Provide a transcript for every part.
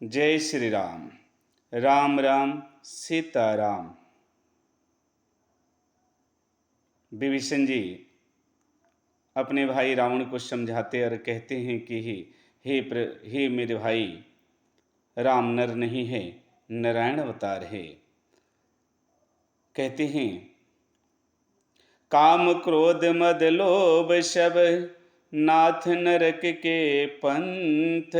जय श्री राम। राम राम सीताराम। विभीषण जी अपने भाई रावण को समझाते और कहते हैं कि हे मेरे भाई, राम नर नहीं है, नारायण अवतार है। कहते हैं काम क्रोध मद लोभ सब नाथ नरक के पंथ,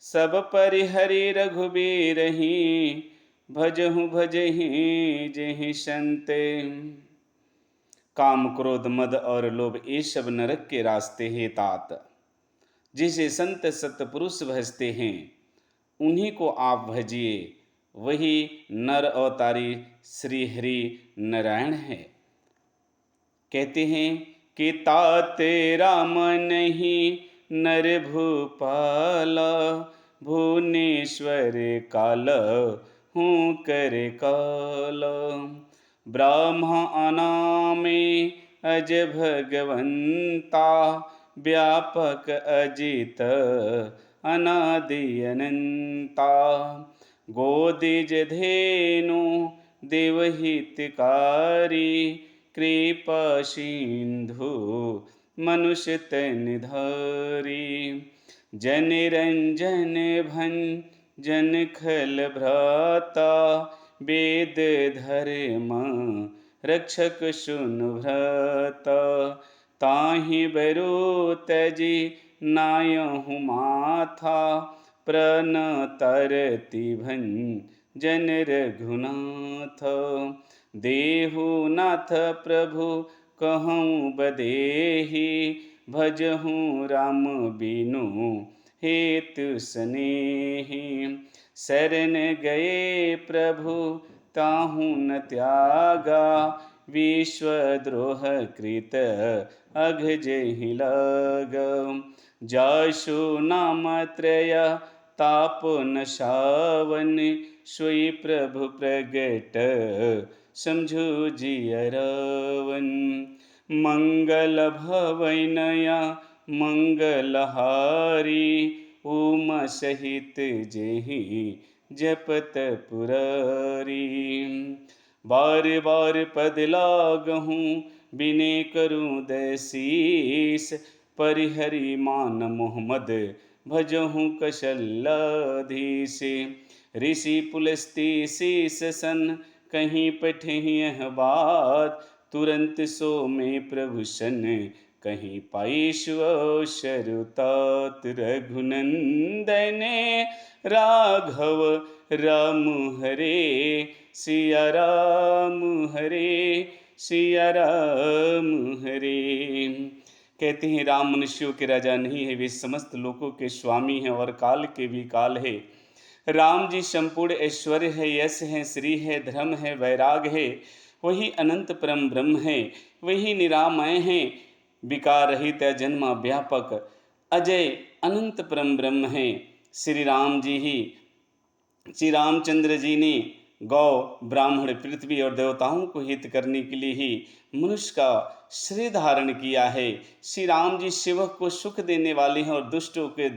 सब परिहरि रघुबीरहि भजहु भजहि जेहि संत। काम क्रोध मद और लोभ ये सब नरक के रास्ते हैं तात। जिसे संत सतपुरुष भजते हैं उन्हीं को आप भजिए, वही नर अवतारी श्री हरि नारायण है। कहते हैं कि ताते राम नहीं नर भूपाला, भुवनेश्वर काल हूँ कर काल। ब्रह्म अनामे अज भगवंता, व्यापक अजित अनादि अनंता। गोदिज धेनु देवहितकारी, कृपा सिंधु मनुष्य तन धारी। जन रंजन भन जन खल भ्राता, वेद धर्म रक्षक सुन भ्राता। ताहि बरो तजी नायहु माथा, प्रण तरति भन जन रघुनाथ। देहु नाथ प्रभु कहूँ बदेहि, भजहूँ राम बिनु हेतु स्नेहि। शरण गए प्रभु ताहू न त्यागा, विश्वद्रोह कृत अघ जेहि लागा। जासु नाम त्रय ताप न सावन, सोई प्रभु प्रगट समझू जिय रावण। मंगल भवनया मंगलहारी, उमा सहित जेहि जपत पुरारी। बार बार पद लागहूँ बिने करूँ दसीस, परिहरि मान मोहम्मद भजहूँ कशल्लाधीश। ऋषि पुलस्ती शीस सन कहीं पठहि यह बात, तुरंत सो में प्रभु सन कहीं पाईश्व शरुतात। रघुनंदन राघव राम हरे, सिया राम हरे सिया राम हरे। कहते हैं राम मनुष्यों के राजा नहीं है, वे समस्त लोकों के स्वामी हैं और काल के भी काल है। राम जी संपूर्ण ऐश्वर्य है, यश है, श्री है, धर्म है, वैराग है। वही अनंत परम ब्रह्म है, वही निरामय है, विकार रहित जन्म व्यापक अजय अनंत परम ब्रह्म है। श्री राम जी ही, श्री रामचंद्र जी ने गौ ब्राह्मण पृथ्वी और देवताओं को हित करने के लिए ही मनुष्य का शरीर धारण किया है। श्री राम जी सेवक को सुख देने वाले हैं और दुष्टों के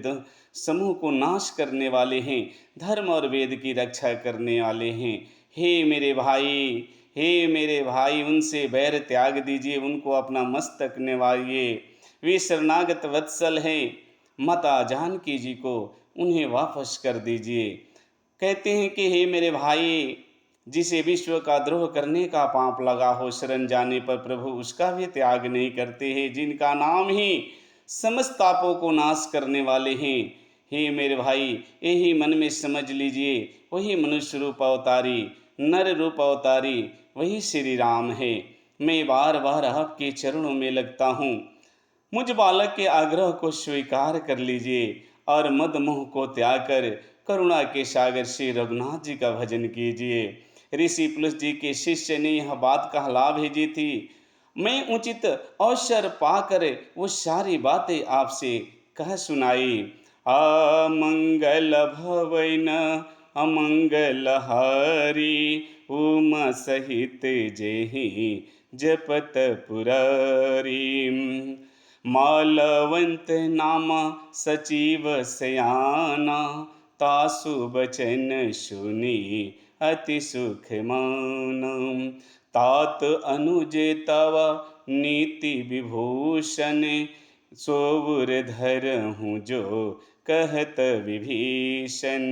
समूह को नाश करने वाले हैं, धर्म और वेद की रक्षा करने वाले हैं। हे मेरे भाई, हे मेरे भाई, उनसे बैर त्याग दीजिए, उनको अपना मस्तक निवाइए। वे शरणागत वत्सल हैं, माता जानकी जी को उन्हें वापस कर दीजिए। कहते हैं कि हे मेरे भाई, जिसे विश्व का द्रोह करने का पाप लगा हो, शरण जाने पर प्रभु उसका भी त्याग नहीं करते हैं, जिनका नाम ही समस्त पापों को नाश करने वाले हैं। हे मेरे भाई, यही मन में समझ लीजिए, वही मनुष्य रूप अवतारी, नर रूप अवतारी वही श्री राम है। मैं बार बार आपके चरणों में लगता हूँ, मुझ बालक के आग्रह को स्वीकार कर लीजिए और मद मोह को त्याग कर करुणा के सागर श्री रघुनाथ जी का भजन कीजिए। ऋषि पुलुस जी के शिष्य ने यह बात कहला भेजी थी। मैं उचित अवसर पाकर वो सारी बातें आपसे कह सुनाई। अमंगल भवन अमंगल हारी, उमा सहित जेहि जपत पुरारी। मालवंत नामा सचिव सयाना, तासु बचन सुनी अति सुख मानम। तात अनुज तव नीति विभूषण, सोबुर धरहूँ जो कहत विभीषण।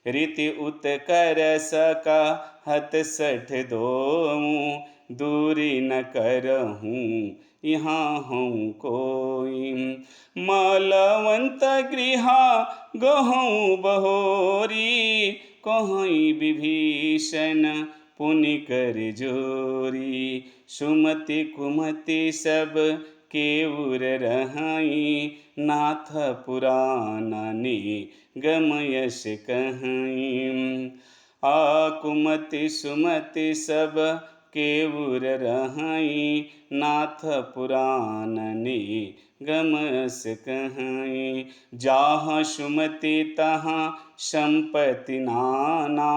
रीति उत्कर सका हत सठ दोऊँ, दूरी न करहूँ यहाँ हूँ कोई। मालवंत गृहा गहूँ बहोरी, कहीं विभीषण पुनि कर जोरी। सुमति कुमति सब केउर रहाई, नाथ पुराणनि गमयस कहीं। कुमति सुमति सब केउर रहाई, नाथ पुराणनि गमयस कहीं। जहाँ सुमति तहाँ संपत्ति नाना,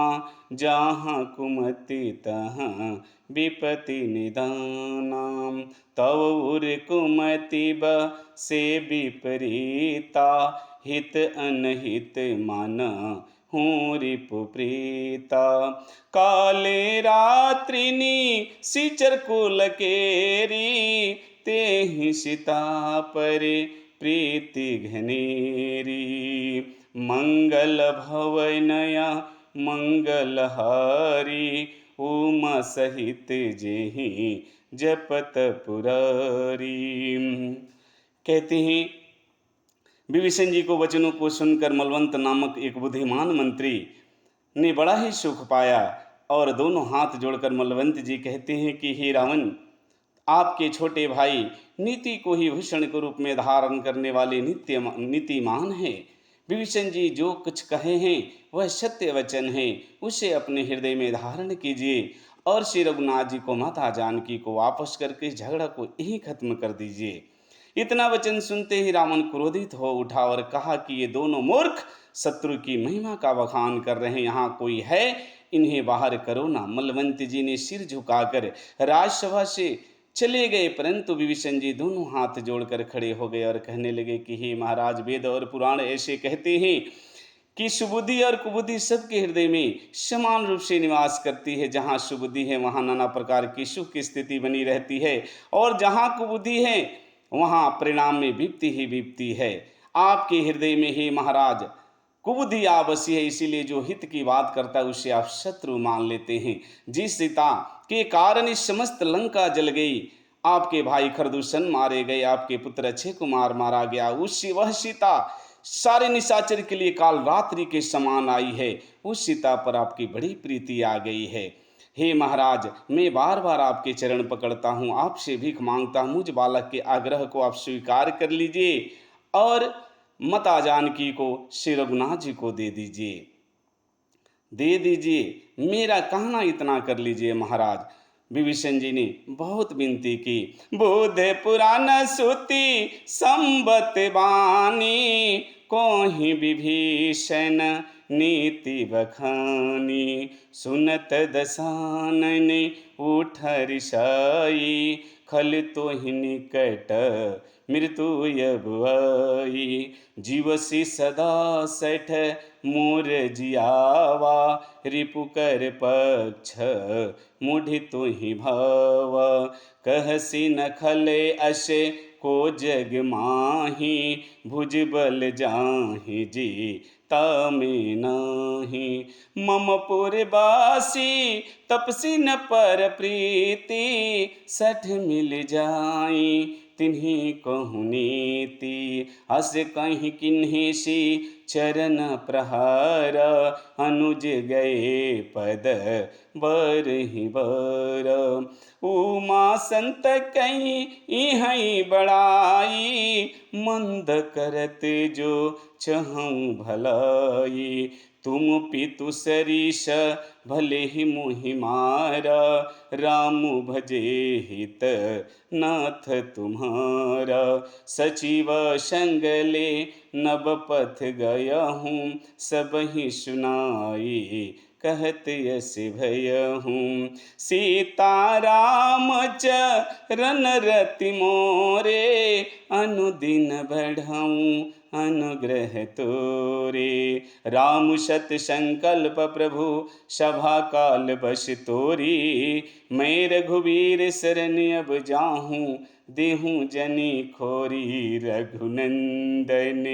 जहाँ कुमति तहाँ विपत्ति निदाना। तव उर कुमति से विपरीता, हित अनहित मन हूँ रिपु प्रीता। काले रात्रिनी सिचर कुल केरी, तेहि सीता पर प्रीति घनेरी। मंगल भवनया मंगलहारी, उमा सहित जेहि जपत पुरारी। कहते हैं विभीषण जी को वचनों को सुनकर मलवंत नामक एक बुद्धिमान मंत्री ने बड़ा ही सुख पाया और दोनों हाथ जोड़कर मलवंत जी कहते हैं कि हे रावण, आपके छोटे भाई नीति को ही भूषण के रूप में धारण करने वाले नीतिमान हैं। विभीषण जी जो कुछ कहे हैं वह सत्य वचन है, उसे अपने हृदय में धारण कीजिए और श्री रघुनाथ जी को माता जानकी को वापस करके इस झगड़ा को यहीं खत्म कर दीजिए। इतना वचन सुनते ही रावण क्रोधित हो उठा और कहा कि ये दोनों मूर्ख शत्रु की महिमा का बखान कर रहे हैं, यहाँ कोई है, इन्हें बाहर करो ना। मलवंत जी ने सिर झुकाकर राजसभा से चले गए, परंतु विभीषण जी दोनों हाथ जोड़कर खड़े हो गए और कहने लगे कि हे महाराज, वेद और पुराण ऐसे कहते हैं कि सुबुद्धि और कुबुद्धि सबके हृदय में समान रूप से निवास करती है। जहाँ सुबुद्धि है वहाँ नाना प्रकार की सुख की स्थिति बनी रहती है, और जहाँ कुबुद्धि है वहाँ परिणाम में विपत्ति ही विपत्ति है। आपके हृदय में हे महाराज कुबुद्धि आवश्यक है, इसीलिए जो हित की बात करता है उसे आप शत्रु मान लेते हैं। जिस सीता के कारण इस समस्त लंका जल गई, आपके भाई खरदूषण मारे गए, आपके पुत्र अक्षय कुमार मारा गया, उससे वह सीता सारे निशाचर के लिए काल रात्रि के समान आई है, उस सीता पर आपकी बड़ी प्रीति आ गई है। हे महाराज, मैं बार बार आपके चरण पकड़ता हूँ, आपसे भीख मांगता हूँ, मुझ बालक के आग्रह को आप स्वीकार कर लीजिए और माता जानकी को श्री रघुनाथ जी को दे दीजिए, मेरा कहना इतना कर लीजिए महाराज। विभीषण जी ने बहुत विनती की। बुध पुराण सुति संबत बानी, कोहि विभीषण नीति बखानी। सुनत दसानन उठ रिसाई, खल तोहि निकट मृत्यु अब आई। जीवसी सदा सठ मोर जियावा, रिपु कर पक्ष मुढ़ि तुहि भावा। कहसी न खले अश को जग माही, भुज बल जाहि जी तामे नाही। मम पुरवासी तपसी न पर प्रीति, सठ मिल जाई तिन्हीं कहूँ नीति। अस कहीं किन्हीं सी चरण प्रहार, अनुज गए पद बर ही बर। उमा संत कहीं इहई बड़ाई, मंद करत जो चहूँ भलाई। तुम पितु सरीस भले ही मुहि मारा, राम भजे हित नाथ तुम्हारा। सचिव संगले नब पथ गया हूँ, सब ही सुनाई कहत यस भय हूँ। सीता राम चरण रति मोरे, अनुदिन बढ़ाऊँ अनुग्रह तोरे। राम सत संकल्प प्रभु सभा काल बस तोरी। मैं रघुवीर शरण अब जाहूँ देहूँ जनी खोरी। रघुनंदन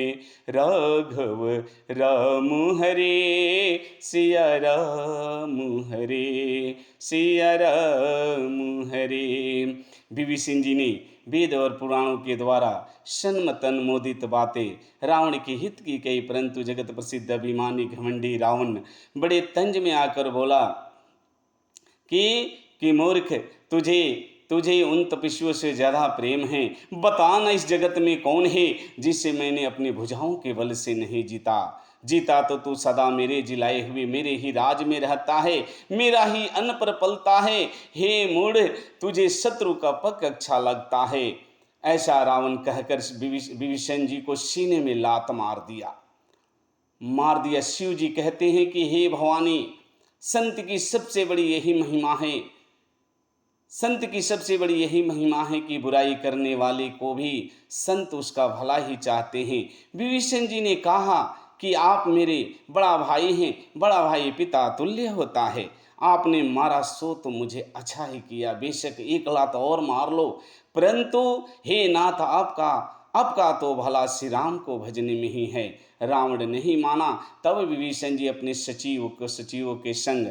राघव राम हरे सिया राम हरे सिया राम हरे। विभीषण जी ने वेद और पुराणों के द्वारा सन्मत अनुमोदित बातें रावण के हित की कही, परंतु जगत प्रसिद्ध अभिमानी घमंडी रावण बड़े तंज में आकर बोला कि मूर्ख, तुझे तुझे उन तपस्वियों से ज़्यादा प्रेम है। बता न इस जगत में कौन है जिसे मैंने अपनी भुजाओं के बल से नहीं जीता। जीता तो तू सदा मेरे जिलाए हुए मेरे ही राज में रहता है, मेरा ही अन्न पर पलता है। हे मूढ़, तुझे शत्रु का पक्ष अच्छा लगता है। ऐसा रावण कहकर विभीषण जी को सीने में लात मार दिया। शिव जी कहते हैं कि हे भवानी, संत की सबसे बड़ी यही महिमा है। संत की सबसे बड़ी यही महिमा है कि बुराई करने वाले को भी संत उसका भला ही चाहते हैं। विभीषण जी ने कहा कि आप मेरे बड़ा भाई हैं, बड़ा भाई पिता तुल्य होता है। आपने मारा सो तो मुझे अच्छा ही किया, बेशक एक लात और मार लो, परंतु हे नाथ, आपका तो भला श्री राम को भजने में ही है। रावण नहीं माना। तब विभीषण जी अपने सचिवों के संग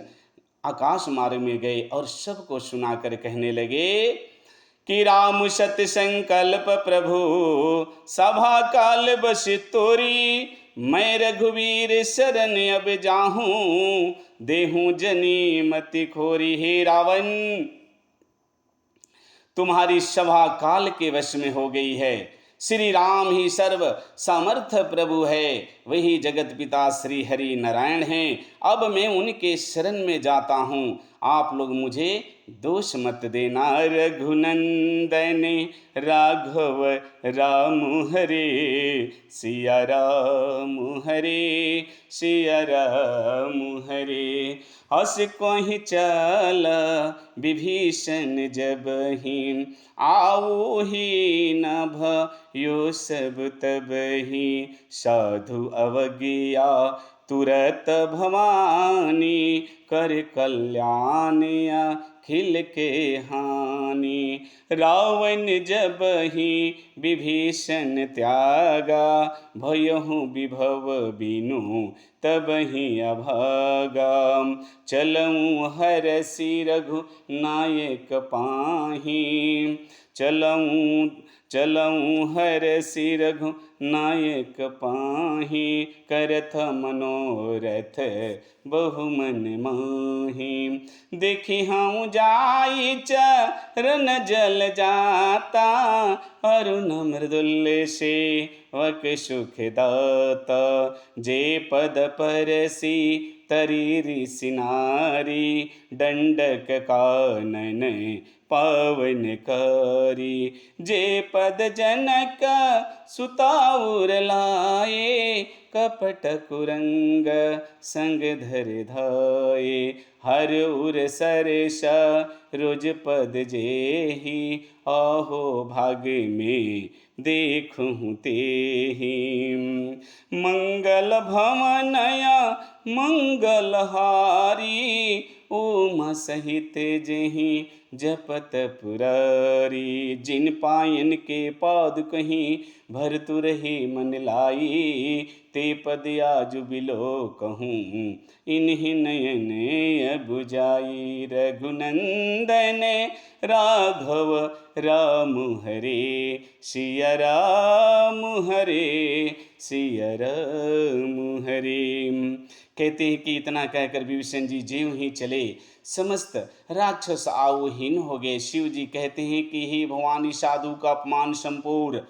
आकाश मार्ग में गए और सबको सुनाकर कहने लगे कि राम सत संकल्प प्रभु सभा काल बस तोरी। मैं रघुवीर शरण अब जाहूँ देहूँ जनी मति खोरी। हे रावण, तुम्हारी सभा काल के वश में हो गई है। श्री राम ही सर्व समर्थ प्रभु है, वही जगत पिता श्री हरि नारायण हैं। अब मैं उनके शरण में जाता हूँ, आप लोग मुझे दोष मत देना। रघुनंदन राघव राम हरे सिया राम हरे सिया राम हरे। हस कोहि चल विभीषण जब ही आओ ही न भयो सब तब ही। साधु अवज्ञा तुरत भवानी कर कल्याण अखिल के हानि। रावण जब ही विभीषण त्यागा भयहु विभव बिनु तब ही अभागा। चलऊँ हरषि रघु नायक पाही चलऊँ हरषि रघु नायक पाही। करथ मनोरथ बहुमन माही। देखी हम जाई चरण जल जाता अरुण मृदुल्य से वक सुख दाता। जे पद परसी तरी ऋषि नारी दंडक कानन पावन कारी। जे पद जनक सुताउर लाए कपट कुरंग संग धर धाये। हर उर सरस रोज पद जेहि आहो भाग्य में देखूँ तेहि। मंगल भवनया मंगलहारी उमा सहित जेहि जपत पुरारी। जिन पायन के पाद कहीं भरतु रहे मन लाई ते पद आजु बिलो कहूँ इन्हीं नयन बुझाई। रघुनंदन राघव राम हरे सिया राम हरे सिया राम हरे। कहते हैं कि इतना कहकर विभीषण जी ज्यों ही चले समस्त राक्षस आऊहीन हो गए। शिव जी कहते हैं कि हे भवानी, साधु का अपमान संपूर्ण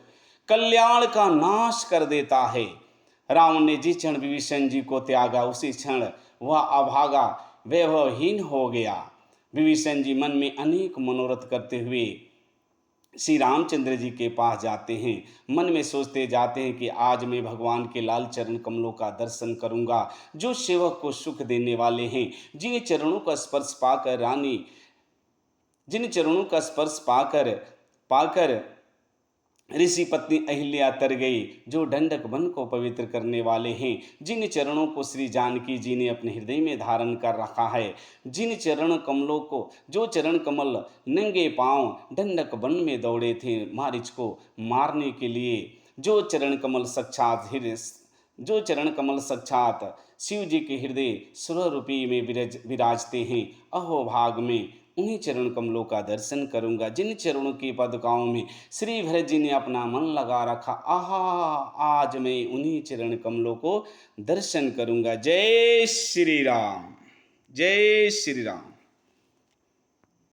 कल्याण का नाश कर देता है। रावण ने जिस क्षण विभीषण जी को त्यागा उसी क्षण वह अभागा वैभवहीन हो गया। विभीषण जी मन में अनेक मनोरथ करते हुए श्री रामचंद्र जी के पास जाते हैं। मन में सोचते जाते हैं कि आज मैं भगवान के लाल चरण कमलों का दर्शन करूंगा, जो सेवक को सुख देने वाले हैं। जिन चरणों का स्पर्श पाकर ऋषि पत्नी अहिल्या तर गई, जो दंडक वन को पवित्र करने वाले हैं, जिन चरणों को श्री जानकी जी ने अपने हृदय में धारण कर रखा है, जिन चरण कमलों को, जो चरण कमल नंगे पांव दंडक वन में दौड़े थे मारिच को मारने के लिए, जो चरण कमल साक्षात हृदय, जो चरण कमल साक्षात शिव जी के हृदय स्वरूपी में विराजते हैं, अहोभाग में उन्हीं चरण कमलों का दर्शन करूंगा, जिन चरणों की पदुकाओं में श्री भरत जी ने अपना मन लगा रखा। आहा, आज मैं उन्हीं चरण कमलों को दर्शन करूंगा। जय श्री राम, जय श्री राम।